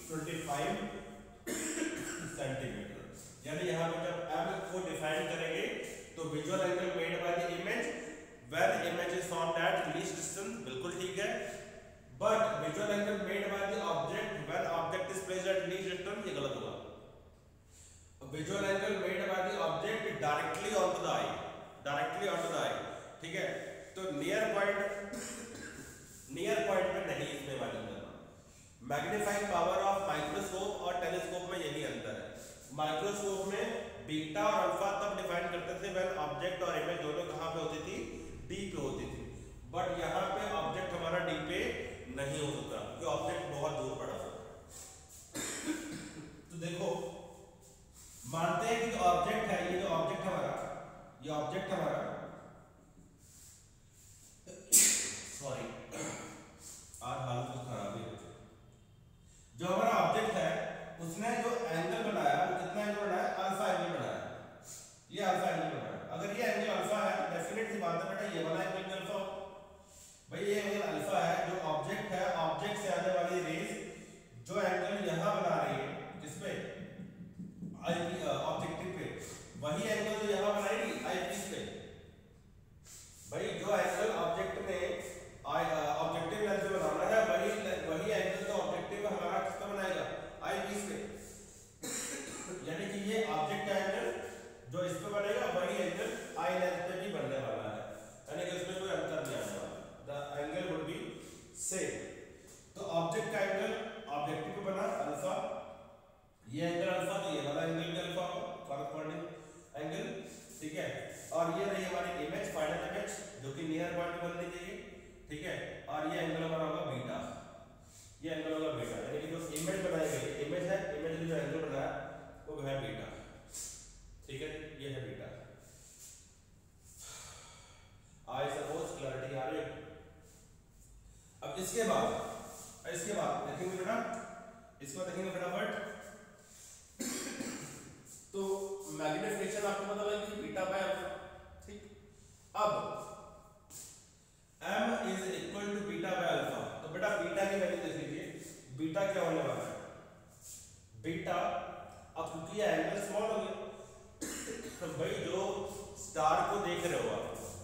25 centimetre. यानी यहाँ पे जब m को डिफाइन करेंगे तो visual angle made by the image when image is found at least distance, बिल्कुल ठीक है। But visual angle made by the object when object is placed eight least distance, ये गलत होगा। Visual angle made by the object directly onto the eye, directly onto the eye, ठीक है। तो near point पे नहीं इसमें मालूम करना। मैग्नीफाइंग पावर ऑफ माइक्रोस्कोप और टेलीस्कोप में यही अंतर है। माइक्रोस्कोप में बीटा और अल्फा तब डिफाइन करते थे व्हेन ऑब्जेक्ट और इमेज दोनों कहाँ पे होती थी? डी पे होती थी। बट यहाँ पे ऑब्जेक्ट हमारा डी पे नहीं हो सकता क्योंकि ऑब्जेक्ट बहुत दूर पड़ा था। तो देखो मानते हैं कि जो ऑब्जेक्ट है, ये जो ऑब्जेक्ट हमारा, ये ऑब्जेक्ट हमारा सॉरी आज हालत कुछ खराब है। जो हमारा ऑब्जेक्ट है उसने जो एंगल बनाया वो कितना एंगल बनाया? अल्फा एंगल बनाया। ये अल्फा एंगल बनाया। अगर ये एंगल अल्फा है तो डेफिनेट सी बात है बेटा ये वाला एंगल भी अल्फा हो। भाई ये एंगल अल्फा है, जो ऑब्जेक्ट है, ऑब्जेक्ट से आने वाली रेज जो एंगल यहां बना रही है किस पे? ऑब्जेक्टिव पे, वही एंगल जो यहां बनाएगी आई पीस पे। भाई जो एंगल ऑब्जेक्ट ने ऑब्जेक्टिव लेंस पे बनाना है वही एंगल जो ऑब्जेक्टिव हमारा किस पे बनाएगा? आई पीस पे। यानी कि ये ऑब्जेक्ट का एंगल जो इस पे बनेगा वही एंगल आई लेंस पे भी बनने वाला है, यानी कि उसमें कोई अंतर नहीं आने वाला। The angle would be same. तो ऑब्जेक्ट का एंगल ऑब्जेक्टिव पे बना अल्फा, ये एंगल अल्फा, तो ये वाला एंगल भी अल्फा कॉरेस्पॉन्डिंग एंगल, ठीक है। और ये रही हमारी इमेज, फाइनल इमेज जो कि नियर पॉइंट बननी चाहिए, ठीक है। और ये एंगल हमारा होगा बीटा, ये एंगल होगा बीटा, यानी कि जो इमेज बनाई गई इमेज है, इमेज ने जो एंगल बनाया वो है बीटा, ठीक है। ये है बीटा। आई सपोज क्लैरिटी आ रही है। अब इसके बाद देखेंगे बेटा, इसको देखेंगे फटाफट। तो मैग्निफिकेशन आपको पता लगी बीटा बाय अल्फा, ठीक। अब m is equal to beta by alpha, तो बेटा बीटा की वैल्यू देख लीजिए। बीटा क्या होने वाला है? बीटा, अब क्योंकि ये एंगल स्मॉल हो गया तो भाई जो स्टार को देख रहे हो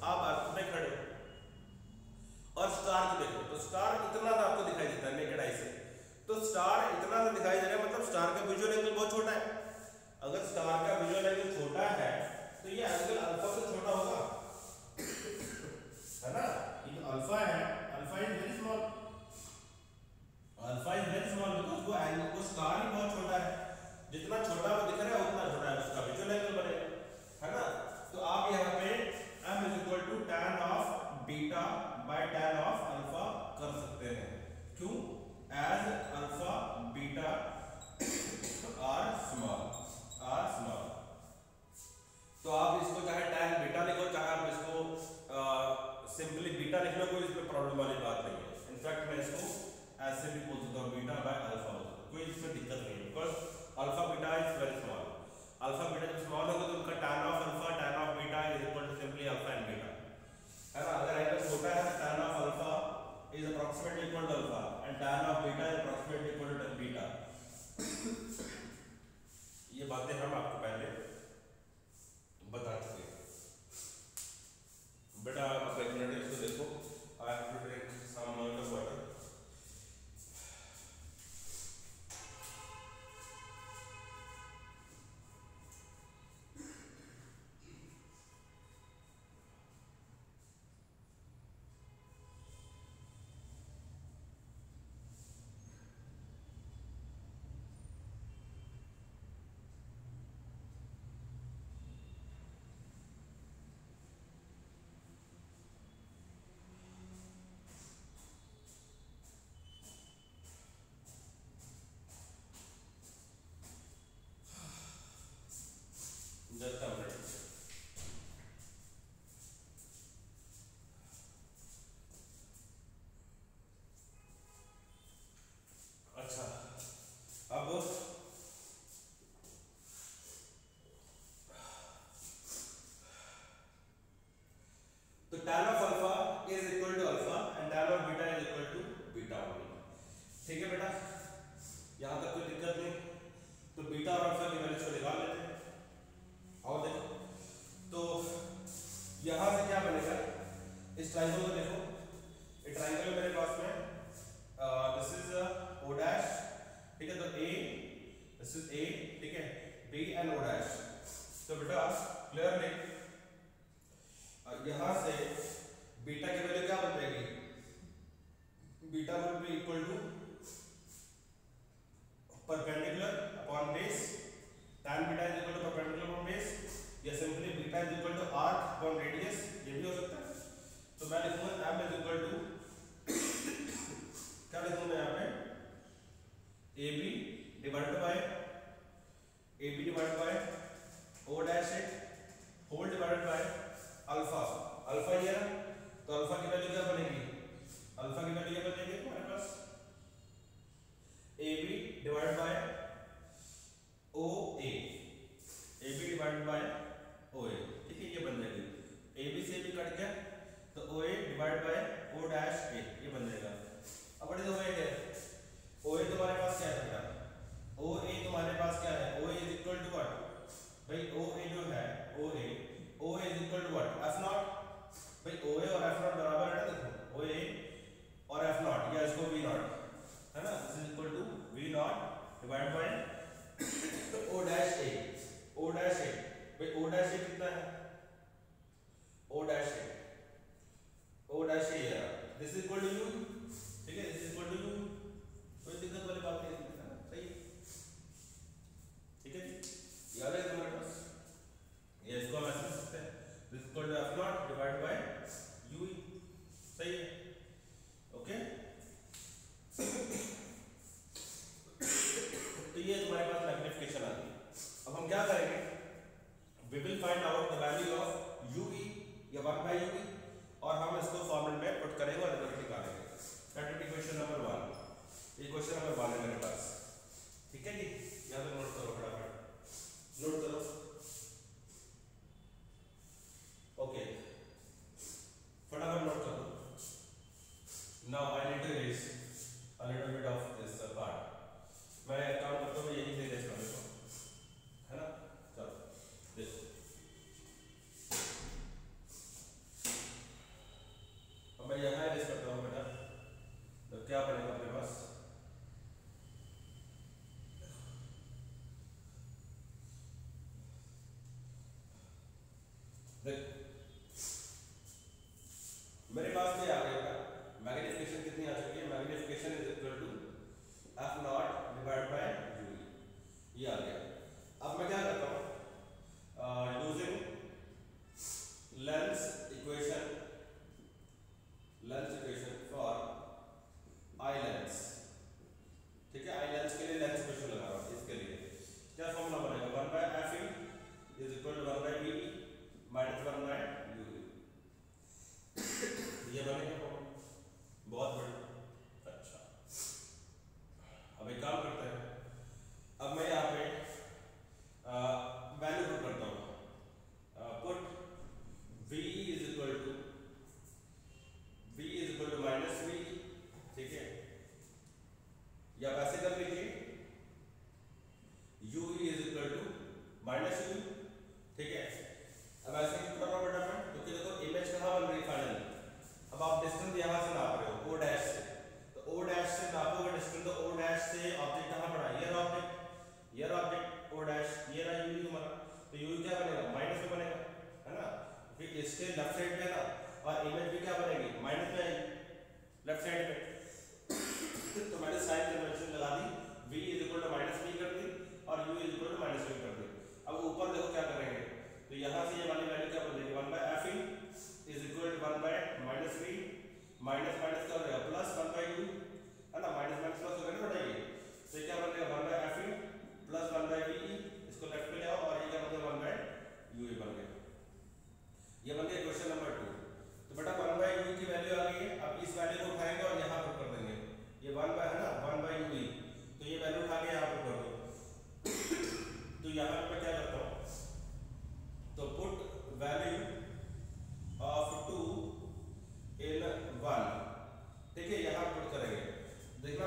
आप अर्थ में खड़े हो और स्टार को देखो तो स्टार इतना सा आपको दिखाई देता है नेकेड आई से। तो स्टार इतना सा दिखाई दे रहा है मतलब स्टार का विजुअल एंगल बहुत छोटा है। अगर स्टार का विजुअल एंगल छोटा है तो ये एंगल अल्फा से छोटा होगा, है ना। ये जो अल्फा है, alpha is very small, alpha is very small because वो एंगल, वो स्टार ही बहुत छोटा है। जितना छोटा वो दिख रहा है उतना छोटा है उसका विजुअल एंगल बनेगा, है ना। तो आप यहाँ पे m is equal to tan of beta by tan of alpha कर सकते हैं। क्यों? As alpha beta are small, तो आप इसको चाहे tan बीटा लिखो, चाहे आप इसको सिंपली बीटा लिख लो, कोई इसमें प्रॉब्लम वाली बात नहीं है। इनफैक्ट मैं इसको ऐसे भी बोल सकता हूँ बीटा बाय अल्फा, कोई इसमें दिक्कत नहीं है because alpha beta is very small. Alpha beta जब स्मॉल होगा तो उनका tan of alpha tan of beta is equal to simply alpha and beta, है ना। अगर एंगल छोटा है तो tan of alpha is approximately equal to alpha and tan of beta is approximately equal to beta. ये बातें हम आपको पहले बता चुके हैं। बेटा आप एक मिनट इसको देखो, I have to take some amount of this is A, ठीक है, बी एंड ओ डैश। तो बेटा क्लियरली यहां से बीटा की वैल्यू क्या बन जाएगी, beta will be equal to perpendicular upon base, tan beta is equal to perpendicular upon base, या simply beta is equal to arc upon radius, ये भी हो सकता है। तो मैं लिखूंगा m इज इक्वल टू क्या लिखूंगा यहाँ पे, ab divided by o dash whole divided by alpha, alpha ये ना, तो अल्फा की वैल्यू क्या बनेगी, अल्फा की वैल्यू क्या बनेगी हमारे पास ab divided bye oa, ab divided bye oa, ठीक है, ये बन जाएगी, ab से भी कट गया तो oa divided by o dash a, ये बन जाएगा। अब बड़े oa है, oa तुम्हारे पास क्या है बेटा, oa तुम्हारे पास क्या है, oa is equal to what भाई, oa जो है oa is equal to what, f not भाई, oa और f नॉट बराबर है ना, देखो oa और f नॉट, या इसको v नॉट है ना, this is equal to v not divided by o dash a, o dash a भाई, o डैश a कितना है, o dash a, o dash a है, this is equal to u, ठीक है, this is equal to u, कोई दिक्कत वाली बात नहीं है ना, सही है, ठीक है जी, याद है तुम्हारे पास, ये इसको हम ऐसे लिख सकते हैं, this is equal to f not divided by u, सही है, ओके। तो ये तुम्हारे पास मैग्निफिकेशन आ गई। अब हम क्या करेंगे, we will find out the value of ue या 1 by ue, और हम इसको फॉर्मूले में पुट करेंगे और रिजल्ट निकालेंगे। दैट इज क्वेश्चन नंबर 1, ये क्वेश्चन नंबर 1 है मेरे पास, ठीक है जी, यहाँ पे नोट करो फटाफट, नोट करो, ओके, फटाफट नोट करो। Now I need to erase a little bit of this part, मैं काम करता हूँ यही से इरेज कर देता हूँ, है ना, चलो देखो, अब मैं यहाँ इरेज करता हूँ बेटा, तो क्या बनेगा अपने पास, देखो मेरे पास क्या आ गया, मैग्निफिकेशन कितनी आ चुकी है, magnification is equal to f not divided by u, ये आ गया। अब मैं क्या करता हूँ, using lens equation for eye lens, ठीक है, आई लेंस के लिए लेंस इक्वेशन लगा रहा हूँ, इसके लिए क्या फॉर्मूला बनेगा, 1 by f is equal to 1 by b minus 1 by u, ये बनेगा फॉर्मूला, बहुत बढ़िया। अच्छा, अब एक काम करते हैं, अब मैं यहाँ पे वैल्यू पुट करता हूँ, put v is equal to minus v, ठीक है, या वैसे कर लीजिए u is equal to minus u, ठीक है। अब ऐसे क्यों कर रहा हूँ बेटा मैं, क्योंकि देखो इमेज कहाँ बन रही है फाइनली, अब आप डिस्टेंस यहाँ से नाप रहे हो o डैश से, तो o डैश से नापोगे डिस्टेंस, तो o डैश से ऑब्जेक्ट कहाँ पड़ा, ये ऑब्जेक्ट o डैश, ये रहा u तुम्हारा, तो u क्या बनेगा, माइनस में बनेगा, है ना, फिर इसके लेफ्ट साइड पे ना, और इमेज भी क्या बनेगी, माइनस में आएगी लेफ्ट साइड पे, तो मैंने साइन कन्वेंशन लगा दी, v is equal to minus v कर दी और u is equal to minus v कर दी। अब ऊपर देखो क्या करेंगे, तो यहाँ से ये वाली वैल्यू क्या बन जाएगी, 1 by f is equal to 1 by minus v, minus minus क्या हो जाएगा प्लस 1 बाय u, है ना, माइनस माइनस प्लस हो गया ना बेटा, ये तो ये क्या बन जाएगा 1 by f plus 1 by v, इसको लेफ्ट में ले आओ, और ये क्या बन जाएगा 1 बाय u बन गया, ये बन गया क्वेश्चन नंबर 2। तो बेटा 1 बाय u की वैल्यू आ गई है, अब इस वैल्यू को उठाएंगे और यहाँ पर कर देंगे, ये 1 बाय है ना 1 बाय u, तो ये वैल्यू उठा के यहाँ पर कर दो, तो यहाँ पे क्या करता हूँ, तो पुट वैल्यू ऑफ 2 इन 1, ठीक है, यहाँ पुट करेंगे, देखना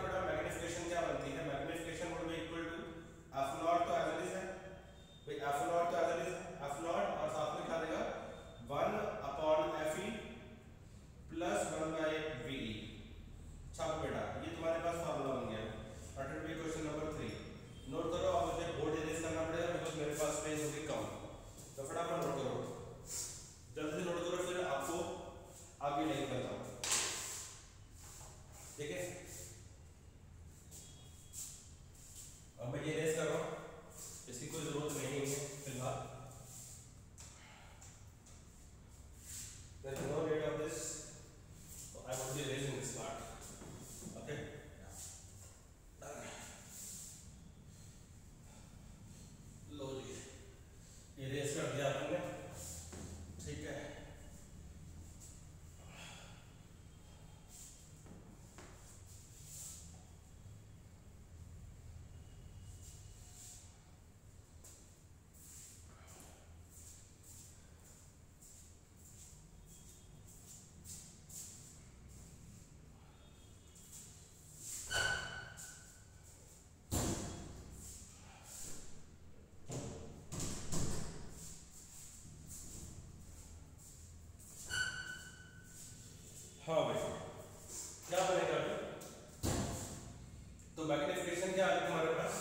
तो मैग्निफिकेशन क्या आ गई हमारे पास,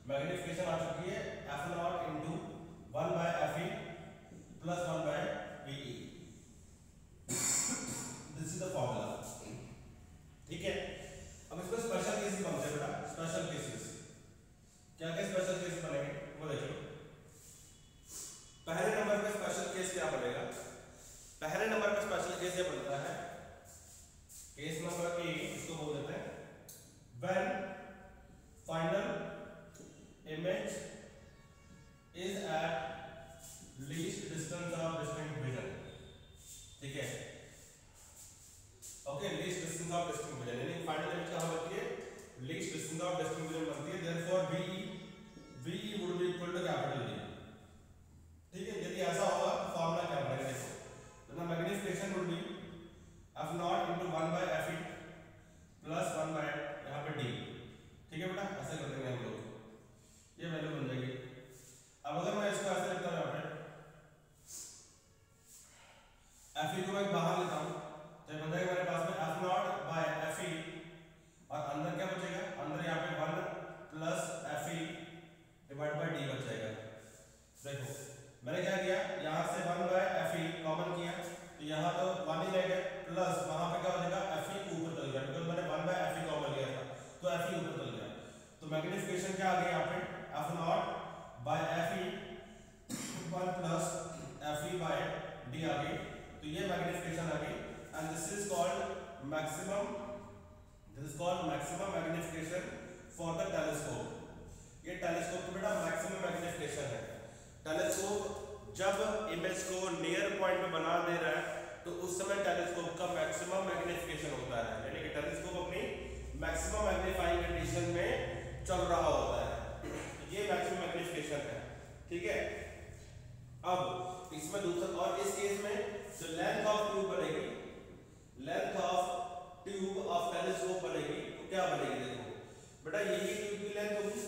मैग्निफिकेशन आ चुकी है f0 into 1/fe plus 1/ve। This is the formula, ठीक है। अब इसमें स्पेशल केसेस बनते हैं बेटा, स्पेशल केसेस क्या क्या स्पेशल केसेस बनेंगे वो देखो। पहले नंबर पे स्पेशल केस क्या बनेगा, पहले नंबर पे स्पेशल केस ये बनता है, केस नंबर ए, इसको बोल देते हैं when final image is at least distance of distinct vision, ठीक है। Okay, least distance of distinct vision, यानी फाइनल इमेज कहां बनती है, least distance of distinct vision बनती है। Therefore VE would be equal to capital D, ठीक है। यदि ऐसा होगा तो फॉर्मूला क्या बनेगा देखो, तो ना magnification would be f0 into 1/fe plus 1 by यहाँ पे D, ठीक है बेटा, ऐसे कर देंगे हम लोग, ये वैल्यू बन जाएगी। अब अगर मैं इसको ऐसे लिखता हूँ यहाँ पे fe को मैं बाहर लेता हूँ तो ये बन जाएगा मेरे पास में f0/fe और अंदर क्या बचेगा, अंदर यहाँ पे 1 plus fe divide by D बच जाएगा। देखो मैंने क्या किया, यहाँ से 1/fe कॉमन किया तो यहाँ तो 1 ही रह गया, प्लस वहां पे क्या हो जाएगा fe ऊपर चल गया, क्योंकि मैंने 1/fe कॉमन लिया था तो fe ऊपर चल गया। तो मैग्निफिकेशन क्या आ गया यहाँ पे f0/fe 1 प्लस fe/d आ गई, तो ये मैग्निफिकेशन आ गई and this is called maximum, this is called maximum magnification for the telescope. ये टेलीस्कोप का बेटा मैक्सिमम मैग्निफिकेशन है। टेलीस्कोप जब इमेज को नियर पॉइंट पे बना दे रहा है तो उस समय टेलीस्कोप का मैक्सिमम मैग्निफिकेशन होता है, यानी कि टेलीस्कोप अपनी मैक्सिमम मैग्नीफाइंग कंडीशन में चल रहा होता है, ये मैक्सिमम मैग्निफिकेशन है, ठीक है। अब इसमें दूसरा, और इस केस में जो लेंथ ऑफ ट्यूब बनेगी, length of tube of telescope बनेगी, तो क्या बनेगी देखो बेटा, यही ट्यूब की लेंथ होगी,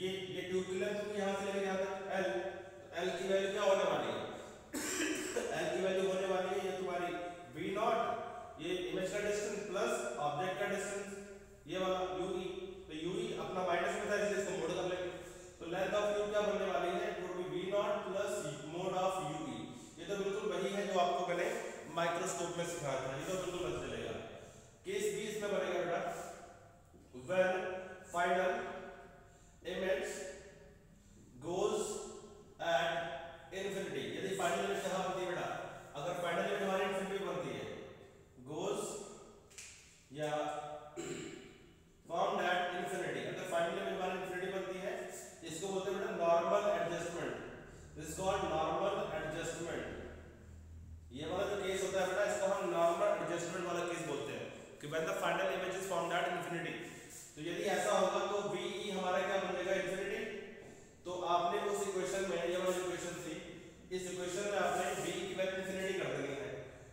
ये ट्यूब की लेंथ होगी यहां से लेकर यहां तक L, तो L की वैल्यू क्या होने वाली है L की वैल्यू होने वाली है ये तुम्हारी V0, ये इमेज का डिस्टेंस प्लस ऑब्जेक्ट का डिस्टेंस, ये वाला UE, तो UE अपना माइनस में था इसलिए इसको मोड कर लेंगे, तो लेंथ ऑफ ट्यूब क्या बनने वाली है, it would be V0 plus mode of UE। ये तो बिल्कुल वही है जो आपको मैंने माइक्रोस्कोप में सिखाया था, ये तो बिल्कुल पता चलेगा। केस बी इसमें बनेगा बेटा when final image goes at infinity, यदि फाइनल इमेज कहां बनती है बेटा, अगर फाइनल इमेज हमारी इंफिनिटी बनती है, गोज या फाउंड एट इंफिनिटी, अगर फाइनल इमेज हमारी इंफिनिटी बनती है, इसको बोलते हैं बेटा normal adjustment, this is called normal adjustment. ये वाला जो केस होता है बेटा इसको हम नॉर्मल एडजस्टमेंट वाला केस बोलते हैं कि when the final image is found at infinity. तो यदि ऐसा होगा तो VE हमारा क्या बन जाएगा, इंफिनिटी। तो आपने उस इक्वेशन में, ये वाली इक्वेशन थी, इस इक्वेशन में आपने VE की वैल्यू इंफिनिटी कर देनी है,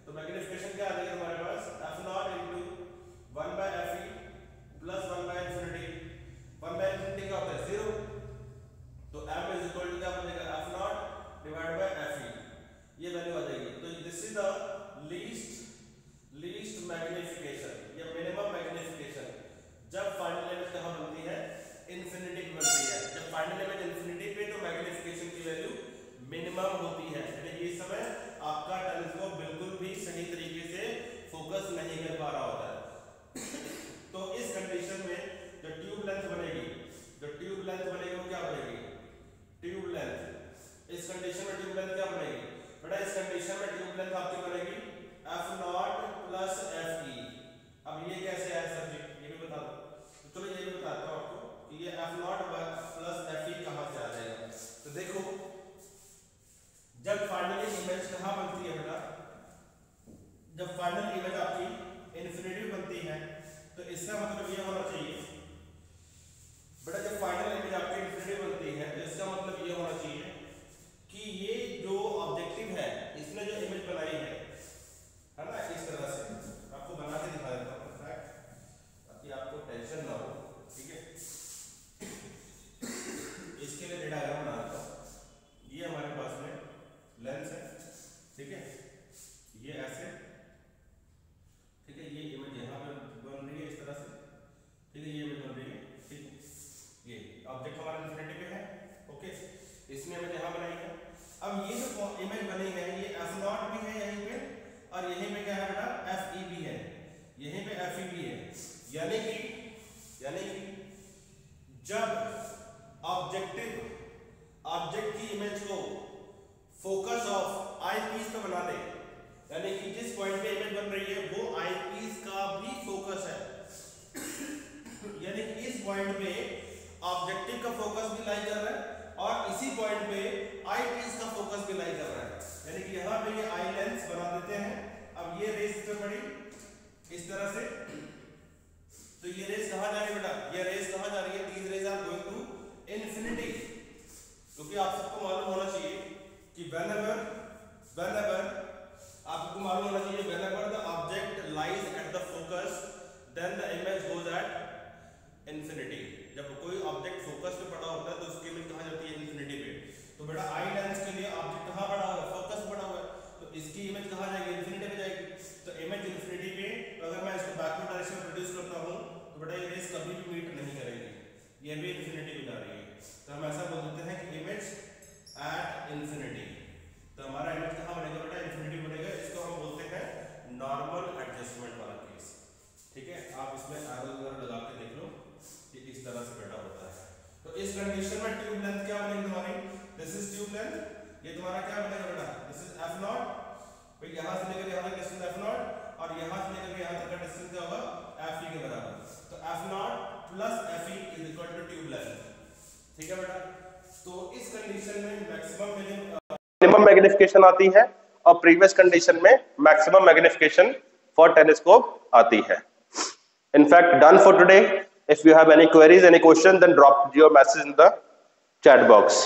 तो मैग्निफिकेशन क्या आ जाएगा हमारे पास f0 into 1/fe plus 1/infinity, 1/infinity क्या होता है 0, तो m इज इक्वल टू क्या बनेगा f0 डिवाइड बाय fe, ये वैल्यू आ जाएगी। तो this is the least magnification या मिनिमम मैग्निफिकेशन जब फाइनल इमेज कहां बनती है, इंफिनिटी पे बनती है। जब फाइनल इमेज इंफिनिटी पे तो मैग्निफिकेशन की वैल्यू मिनिमम होती है, यानी इस समय आपका टेलीस्कोप बिल्कुल भी सही तरीके से फोकस नहीं कर पा रहा होता है। तो इस कंडीशन में जो ट्यूब लेंथ बनेगी, वो क्या बनेगी, ट्यूब लेंथ। इस कंडीशन में ट्यूब लेंथ क्या बनेगी बेटा, इस कंडीशन में ट्यूब लेंथ आपकी बनेगी f0 प्लस fe। अब ये कैसे है सर जी, ये भी बता दो। तो चलो ये भी बताता हूं आपको कि ये f0 प्लस fe कहां से आ जाएगा। तो देखो जब फाइनली इमेज कहां बनती है बेटा, जब फाइनल इमेज आपकी इंफिनिटी बनती है तो इसका मतलब ये होना चाहिए बेटा, जब फाइनल इमेज आपकी इंफिनिटी बनती है तो इसका मतलब ये होना चाहिए कि ये जो ऑब्जेक्टिव है इसने जो इमेज बनाई है ना, इस तरह से आपको बना के दिखा देता हूं ताकि आपको टेंशन ना हो, ठीक है। इसके लिए डायग्राम बना देता हूं। ये हमारे पास में लेंस है, ठीक है, ये ऐसे, ठीक है, ये इमेज यहाँ पे बन रही है इस तरह से, ठीक है, यानी कि जब ऑब्जेक्ट की इमेज को फोकस ऑफ आई पीस पे बना दे, यानी कि जिस पॉइंट पे इमेज बन रही है वो आई पीस का भी फोकस है, यानी कि इस पॉइंट पे ऑब्जेक्टिव का फोकस भी लाई कर रहा है और इसी पॉइंट पे आई पीस का फोकस भी लाई कर रहा है, यानी कि यहाँ पे ये आई लेंस बना देते हैं। अब ये रेस पे पड़ी इस तरह से, तो ये रेस कहाँ जा रही है बेटा, ये रेस कहाँ जा रही है, these rays are going to infinity, क्योंकि आप सबको मालूम होना चाहिए कि whenever आपको मालूम होना चाहिए whenever the object lies at the focus then the image goes at infinity। जब कोई ऑब्जेक्ट फोकस पे पड़ा होता है तो उसकी इमेज कहाँ जाती है, इन्फिनिटी पे। तो बेटा आई लेंस के लिए ऑब्जेक्ट कहाँ पड़ा हुआ है, फोकस पड़ा हुआ है, तो इसकी इमेज कहाँ जाएगी, इन्फिनिटी पे जाएगी। तो इमेज इन्फिनिटी पे, तो अगर मैं इसको बैकवर्ड डायरेक्शन में प्रोड्यूस करता हूँ तो बेटा ये रेस कभी भी मीट नहीं करेगी, ये भी इन्फिनिटी पे जा रही है। तो हम ऐसा बोल देते हैं कि इमेज एट इन्फिनिटी। तो हमारा इमेज कहाँ बनेगा बेटा, इन्फिनिटी बनेगा। इसको हम बोलते हैं नॉर्मल एडजस्टमेंट वाला केस, ठीक है। आप इसमें एरो वगैरह लगा के देख लो कि इस तरह से बेटा होता है। तो इस कंडीशन में ट्यूब लेंथ क्या बनेगी तुम्हारी, दिस इज ट्यूब लेंथ, ये तुम्हारा क्या बनेगा बेटा, दिस इज एफ नॉट, भाई यहां से लेकर यहां तक डिस्टेंस एफ नॉट और यहां से लेकर यहां तक का डिस्टेंस क्या होगा, एफ ई के बराबर। तो F not plus F E is equal to tube length, ठीक है बेटा। तो इस कंडीशन में मिनिमम मैग्निफिकेशन आती है और प्रीवियस कंडीशन में मैक्सिमम मैग्निफिकेशन फॉर टेलीस्कोप आती है। In fact, done for today. If you have any queries, any question, then drop your message in the chat box.